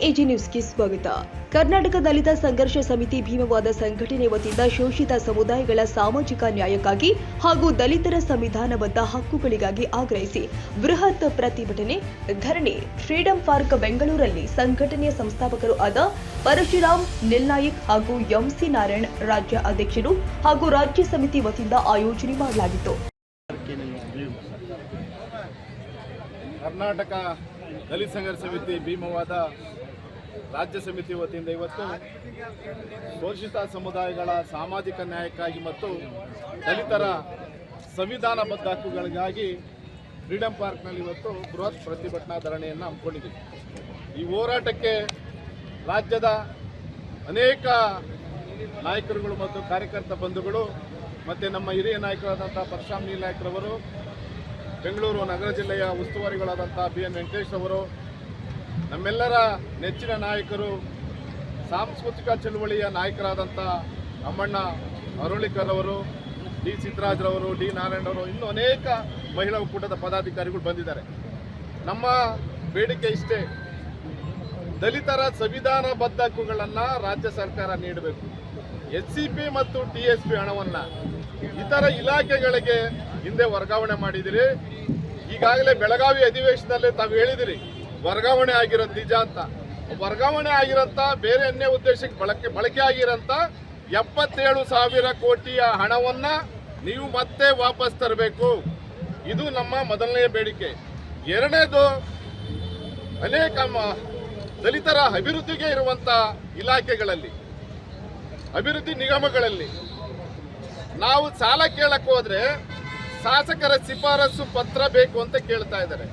AG ನ್ಯೂಸ್ಗೆ ಸ್ವಾಗತ. ಕರ್ನಾಟಕ ದಲಿತ ಸಂಘರ್ಷ ಸಮಿತಿ ಭೀಮವಾದ ಸಂಘಟನೆ ವತಿಯಿಂದ ಶೋಷಿತ ಸಮುದಾಯಗಳ ಸಾಮಾಜಿಕ ನ್ಯಾಯಕ್ಕಾಗಿ ಹಾಗೂ ದಲಿತರ ಸಂವಿಧಾನಬದ್ಧ ಹಕ್ಕುಗಳಿಗಾಗಿ ಆಗ್ರಹಿಸಿ ಬೃಹತ್ ಪ್ರತಿಭಟನೆ ಧರಣಿ ಫ್ರೀಡಂ ಪಾರ್ಕ್ ಬೆಂಗಳೂರಲ್ಲಿ ಸಂಘಟನೆಯ ಸಂಸ್ಥಾಪಕರು ಆದ ಪರಶುರಾಮ್ ನಿಲ್ನಾಯಕ್ ಹಾಗೂ ಎಂಸಿ ನಾರಾಯಣ್ ರಾಜ್ಯ ಅಧ್ಯಕ್ಷರು ಹಾಗೂ ರಾಜ್ಯ ಸಮಿತಿ ವತಿಯಿಂದ ಆಯೋಜನೆ ಮಾಡಲಾಗಿತ್ತು. ಕರ್ನಾಟಕ ದಲಿತ ಸಂಘರ್ಷ ಸಮಿತಿ ಭೀಮವಾದ ರಾಜ್ಯ ಸಮಿತಿ ವತಿಯಿಂದ ಇವತ್ತು ಶೋಷಿತ ಸಮುದಾಯಗಳ ಸಾಮಾಜಿಕ ನ್ಯಾಯಕ್ಕಾಗಿ ಮತ್ತು ದಲಿತರ ಸಂವಿಧಾನಬದ್ಧ ಹಕ್ಕುಗಳಿಗಾಗಿ ಫ್ರೀಡಂ ಪಾರ್ಕ್ನಲ್ಲಿ ಇವತ್ತು ಬೃಹತ್ ಪ್ರತಿಭಟನಾ ಧರಣಿಯನ್ನು ಹಮ್ಮಿಕೊಂಡಿದ್ದೀವಿ. ಈ ಹೋರಾಟಕ್ಕೆ ರಾಜ್ಯದ ಅನೇಕ ನಾಯಕರುಗಳು ಮತ್ತು ಕಾರ್ಯಕರ್ತ ಬಂಧುಗಳು ಮತ್ತು ನಮ್ಮ ಹಿರಿಯ ನಾಯಕರಾದಂಥ ಪರಶುರಾಮ್ ನಿಲ್ನಾಯಕ್ರವರು, ಬೆಂಗಳೂರು ನಗರ ಜಿಲ್ಲೆಯ ಉಸ್ತುವಾರಿಗಳಾದಂಥ BN ವೆಂಕಟೇಶ್ ಅವರು, ನಮ್ಮೆಲ್ಲರ ನೆಚ್ಚಿನ ನಾಯಕರು, ಸಾಂಸ್ಕೃತಿಕ ಚಳುವಳಿಯ ನಾಯಕರಾದಂಥ ಅಮ್ಮಣ್ಣ ಅರುಳಿಕರ್ ಅವರು, ಡಿ ಸಿದ್ದರಾಜ್ರವರು, ಡಿ ನಾರಾಯಣವರು, ಇನ್ನೂ ಅನೇಕ ಮಹಿಳಾ ಒಕ್ಕೂಟದ ಪದಾಧಿಕಾರಿಗಳು ಬಂದಿದ್ದಾರೆ. ನಮ್ಮ ಬೇಡಿಕೆ ಇಷ್ಟೇ, ದಲಿತರ ಸಂವಿಧಾನಬದ್ಧ ಹಕ್ಕುಗಳನ್ನು ರಾಜ್ಯ ಸರ್ಕಾರ ನೀಡಬೇಕು. SCP ಮತ್ತು TSP ಹಣವನ್ನು ಇತರ ಇಲಾಖೆಗಳಿಗೆ ಹಿಂದೆ ವರ್ಗಾವಣೆ ಮಾಡಿದಿರಿ. ಈಗಾಗಲೇ ಬೆಳಗಾವಿ ಅಧಿವೇಶನದಲ್ಲಿ ತಾವು ಹೇಳಿದಿರಿ ವರ್ಗಾವಣೆ ಆಗಿರೋದು ನಿಜ ಅಂತ. ವರ್ಗಾವಣೆ ಆಗಿರೋಂಥ ಬೇರೆ ಅನ್ಯ ಉದ್ದೇಶಕ್ಕೆ ಬಳಕೆ ಆಗಿರೋಂಥ 77,000 ಕೋಟಿಯ ಹಣವನ್ನು ನೀವು ಮತ್ತೆ ವಾಪಸ್ ತರಬೇಕು. ಇದು ನಮ್ಮ ಮೊದಲನೆಯ ಬೇಡಿಕೆ. ಎರಡನೇದು, ಅನೇಕ ದಲಿತರ ಅಭಿವೃದ್ಧಿಗೆ ಇರುವಂಥ ಇಲಾಖೆಗಳಲ್ಲಿ, ಅಭಿವೃದ್ಧಿ ನಿಗಮಗಳಲ್ಲಿ ನಾವು ಸಾಲ ಕೇಳಕ್ಕೆ ಹೋದ್ರೆ ಶಾಸಕರ ಶಿಫಾರಸು ಪತ್ರ ಬೇಕು ಅಂತ ಕೇಳ್ತಾ ಇದ್ದಾರೆ.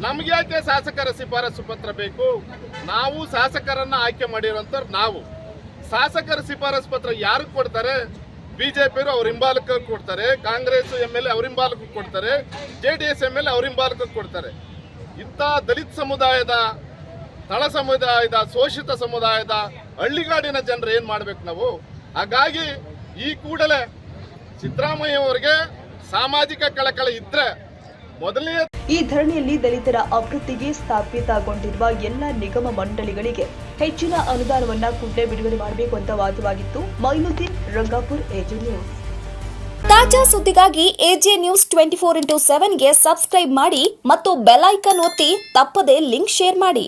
ನಮ್ಗೆ ಯಾಕೆ ಶಾಸಕರ ಶಿಫಾರಸು ಪತ್ರ ಬೇಕು? ನಾವು ಶಾಸಕರನ್ನ ಆಯ್ಕೆ ಮಾಡಿರೋಂಥವ್ರು. ನಾವು ಶಾಸಕರ ಶಿಫಾರಸು ಪತ್ರ ಯಾರಿಗೆ ಕೊಡ್ತಾರೆ? BJಪಿಯವರು ಅವ್ರ ಹಿಂಬಾಲಕರಿಗೆ ಕೊಡ್ತಾರೆ, ಕಾಂಗ್ರೆಸ್ MLA ಅವ್ರ ಹಿಂಬಾಲಕರಿಗೆ ಕೊಡ್ತಾರೆ, JDS MLA ಅವ್ರ ಹಿಂಬಾಲಕರಿಗೆ ಕೊಡ್ತಾರೆ. ಇಂಥ ದಲಿತ ಸಮುದಾಯದ, ತಳ ಸಮುದಾಯದ, ಶೋಷಿತ ಸಮುದಾಯದ, ಹಳ್ಳಿಗಾಡಿನ ಜನರು ಏನು ಮಾಡ್ಬೇಕು ನಾವು? ಹಾಗಾಗಿ ಈ ಕೂಡಲೇ ಸಿದ್ದರಾಮಯ್ಯ ಅವರಿಗೆ ಸಾಮಾಜಿಕ ಕಳಕಳಿ ಇದ್ರೆ ಮೊದಲನೇ ಈ ಧರಣಿಯಲ್ಲಿ ದಲಿತರ ಅಭಿವೃದ್ಧಿಗೆ ಸ್ಥಾಪಿತಗೊಂಡಿರುವ ಎಲ್ಲ ನಿಗಮ ಮಂಡಳಿಗಳಿಗೆ ಹೆಚ್ಚಿನ ಅನುದಾನವನ್ನ ಕೂಡಲೇ ಬಿಡುಗಡೆ ಮಾಡಬೇಕು ಅಂತ ವಾದವಾಗಿತ್ತು. Mainuddin, Rangapur, AG news. ತಾಜಾ ಸುದ್ದಿಗಾಗಿ ಎಜಿ ನ್ಯೂಸ್ 24x7ಗೆ ಸಬ್ಸ್ಕ್ರೈಬ್ ಮಾಡಿ ಮತ್ತು ಬೆಲ್ ಐಕಾನ್ ಒತ್ತಿ ತಪ್ಪದೇ ಲಿಂಕ್ ಶೇರ್ ಮಾಡಿ.